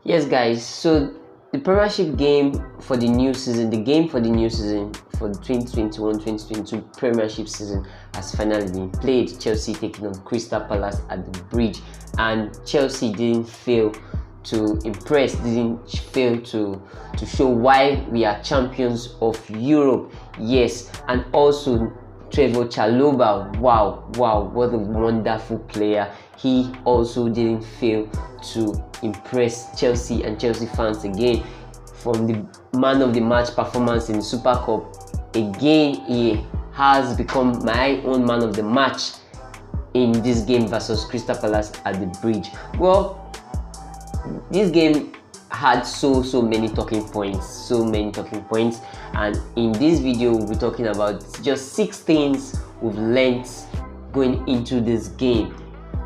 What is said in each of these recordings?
Yes, guys. So the Premiership game for the new season, the game for the new season for the 2021-2022 Premiership season has finally been played. Chelsea taking on Crystal Palace at the Bridge, and Chelsea didn't fail to impress, didn't fail to show why we are champions of Europe. Yes, and also Trevoh Chalobah, wow, what a wonderful player. He also didn't fail to impress Chelsea and Chelsea fans again. From the man of the match performance in the Super Cup, again he has become my own man of the match in this game versus Crystal Palace at the Bridge. Well, this game had so many talking points, and in this video we'll be talking about just 6 things we've learned going into this game,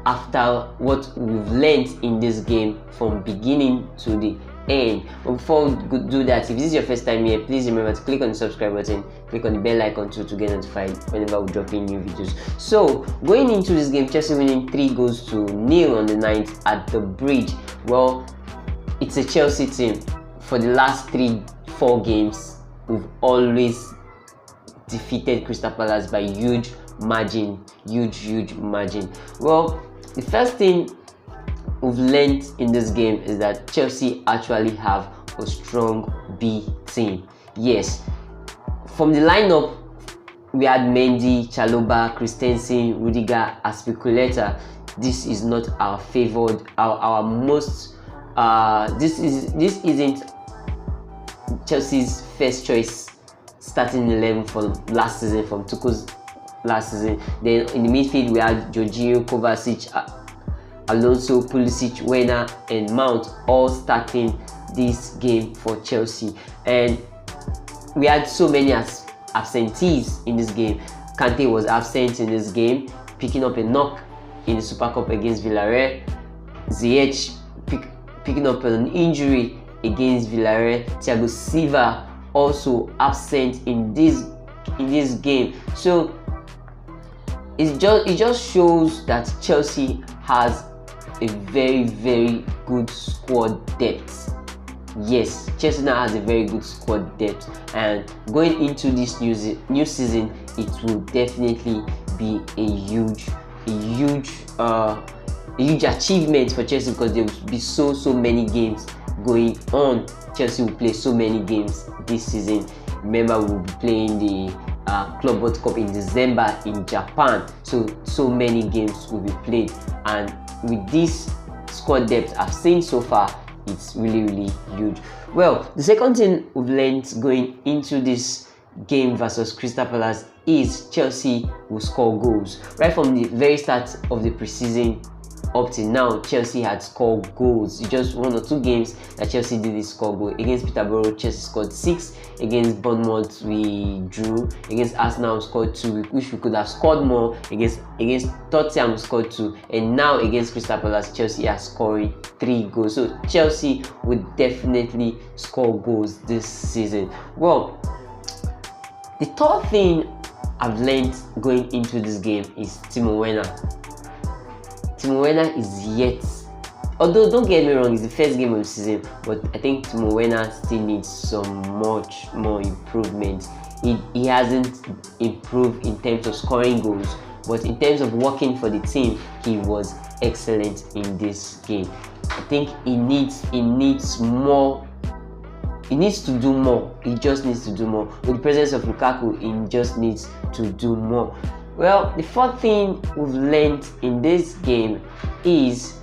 after what we've learned in this game from beginning to the end. But before we do that, if this is your first time here, please remember to click on the subscribe button, click on the bell icon too to get notified whenever we drop in new videos. So going into this game, Chelsea winning 3-0 on the 9th at the Bridge. Well, it's a Chelsea team. For the last 3-4 games, we've always defeated Crystal Palace by huge margin. Well, the first thing we've learned in this game is that Chelsea actually have a strong B team. Yes, from the lineup we had Mendy, Chalobah, Christensen, Rudiger, Aspilicueta. This is not our favored, our most this isn't Chelsea's first choice starting 11 from last season, from Tuchel's last season. Then in the midfield we had Jorginho, Kovacic, Alonso, Pulisic, Werner and Mount all starting this game for Chelsea. And we had so many absentees in this game. Kante was absent in this game, picking up a knock in the Super Cup against Villarreal. Ziyech picking up an injury against Villarreal. Thiago Silva also absent in this game. So it just shows that Chelsea has a very good squad depth. Yes, Chelsea now has a very good squad depth, and going into this new season, it will definitely be a huge achievement for Chelsea, because there will be so many games going on. Chelsea will play so many games this season. Remember, we'll be playing the Club World Cup in December in Japan. So many games will be played, and with this squad depth I've seen so far, it's really huge. Well, the second thing we've learned going into this game versus Crystal Palace is Chelsea will score goals. Right from the very start of the preseason up till now, Chelsea had scored goals. It's just 1 or 2 games that Chelsea didn't score goal. Against Peterborough, Chelsea scored 6. Against Bournemouth, we drew. Against Arsenal, we scored 2. We wish we could have scored more. Against Tottenham, we scored 2. And now against Crystal Palace, Chelsea are scoring 3 goals. So Chelsea would definitely score goals this season. Well, the third thing I've learned going into this game is Timo Werner. Timo Werner is yet, although don't get me wrong, it's the first game of the season, but I think Timo Werner still needs some much more improvement. He hasn't improved in terms of scoring goals, but in terms of working for the team, he was excellent in this game. I think he needs more. He needs to do more. He just needs to do more. With the presence of Lukaku, he just needs to do more. Well, the fourth thing we've learned in this game is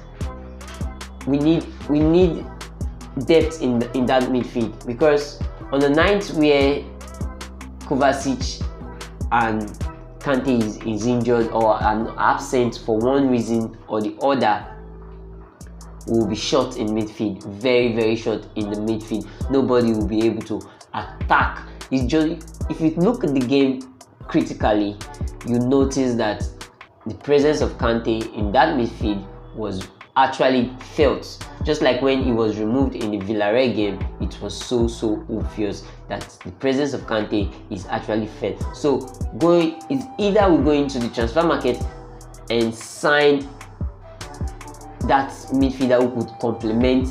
we need depth in that midfield, because on the 9th where Kovacic and Kante is injured or absent for one reason or the other, will be short in midfield, very short in the midfield. Nobody will be able to attack. It's just, if you look at the game critically, you notice that the presence of Kante in that midfield was actually felt. Just like when he was removed in the Villarreal game, it was so obvious that the presence of Kante is actually felt. So it's either we go into the transfer market and sign that midfielder who could complement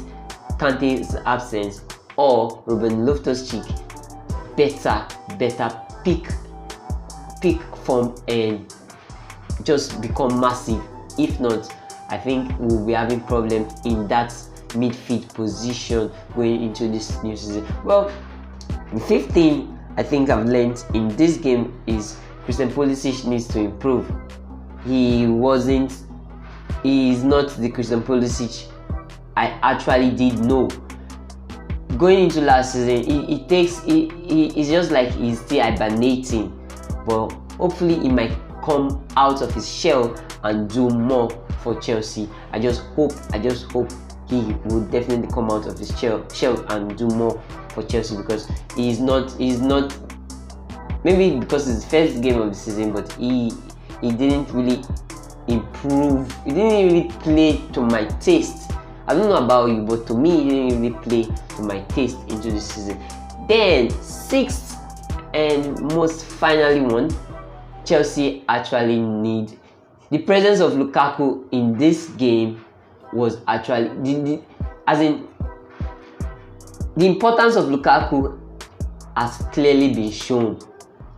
Kante's absence or Ruben Loftus-Cheek better pick form and just become massive. If not, I think we'll be having problem in that midfield position going into this new season. Well, the fifth thing I think I've learned in this game is Christian Pulisic needs to improve. He is not the Christian Pulisic I actually did know. Going into last season, it's just like he's still hibernating, but hopefully he might come out of his shell and do more for Chelsea. I just hope he will definitely come out of his shell and do more for Chelsea, because he's not maybe because it's the first game of the season, but he didn't really improve. He didn't really play to my taste. I don't know about you, but to me, he didn't really play to my taste into the season. Then sixth and most finally one, Chelsea actually need the presence of Lukaku in this game was actually the importance of Lukaku has clearly been shown.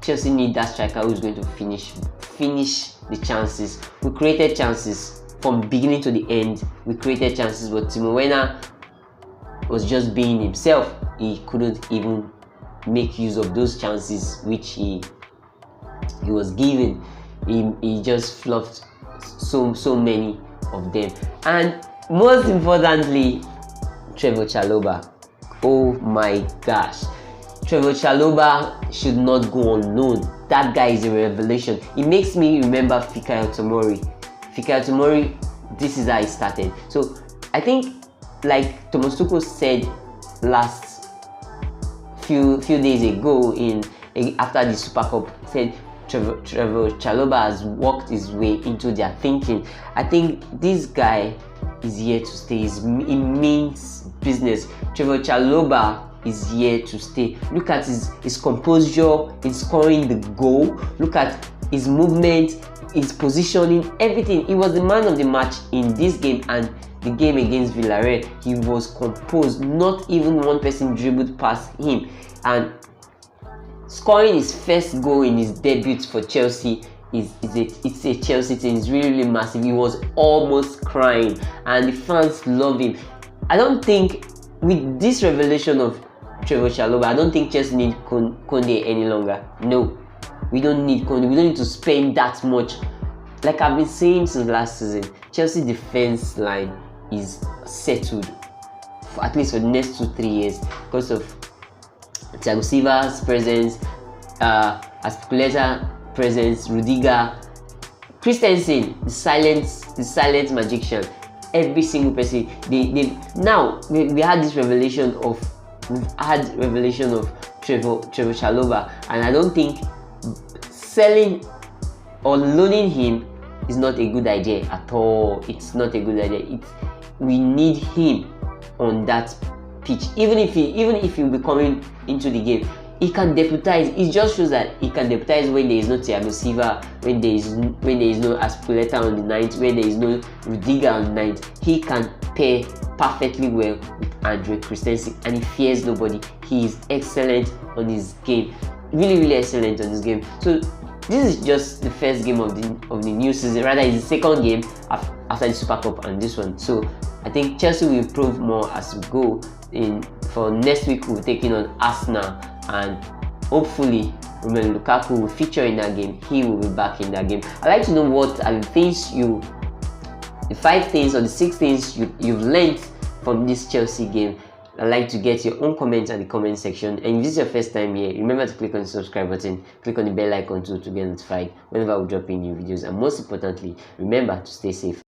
Chelsea need that striker who is going to finish the chances. We created chances from beginning to the end. We created chances, but Timo Werner was just being himself. He couldn't even make use of those chances which he was given. He just fluffed so many of them. And most importantly, Trevoh Chalobah. Oh my gosh, Trevoh Chalobah should not go on loan. That guy is a revelation. It makes me remember Fikayo Tomori. Fikayo Tomori, this is how he started. So I think, like Thomas Tuchel said last few days ago after the Super Cup, said Trevoh Chalobah has worked his way into their thinking. I think this guy is here to stay. It means business. Trevoh Chalobah is here to stay. Look at his composure in scoring the goal. Look at his movement, his positioning, everything. He was the man of the match in this game and the game against Villarreal. He was composed. Not even one person dribbled past him. And scoring his first goal in his debut for Chelsea it's a Chelsea thing. It's really massive. He was almost crying and the fans love him. I don't think with this revelation of Trevoh Chalobah, I don't think Chelsea need Konde any longer. No, we don't need Konde. We don't need to spend that much. Like I've been saying since last season, Chelsea defense line is settled at least for the next 2-3 years because of Thiago Silva's presence, Aspilicueta presence, Rudiger, Christensen, the silent magician. Every single person. Now we had this revelation of Trevoh Chalobah, and I don't think selling or loaning him is not a good idea at all. It's not a good idea. We need him on that pitch. Even if he'll be coming into the game, he can deputize. It just shows that he can deputize when there is no Thiago Silva, when there is no Aspilicueta on the ninth, when there is no Rudiger on the ninth. He can pair perfectly well with Andre Christensen, and he fears nobody. He is excellent on his game, really excellent on his game. So this is just the first game of the new season. Rather, it's the second game after the Super Cup and this one. So I think Chelsea will improve more as we go in. For next week, we'll be taking on Arsenal, and hopefully Romelu Lukaku will feature in that game. He will be back in that game. I'd like to know what are the 5 things or the 6 things you've learned from this Chelsea game. I'd like to get your own comments at the comment section. And if this is your first time here, remember to click on the subscribe button, click on the bell icon too to get notified whenever we drop in new videos. And most importantly, remember to stay safe.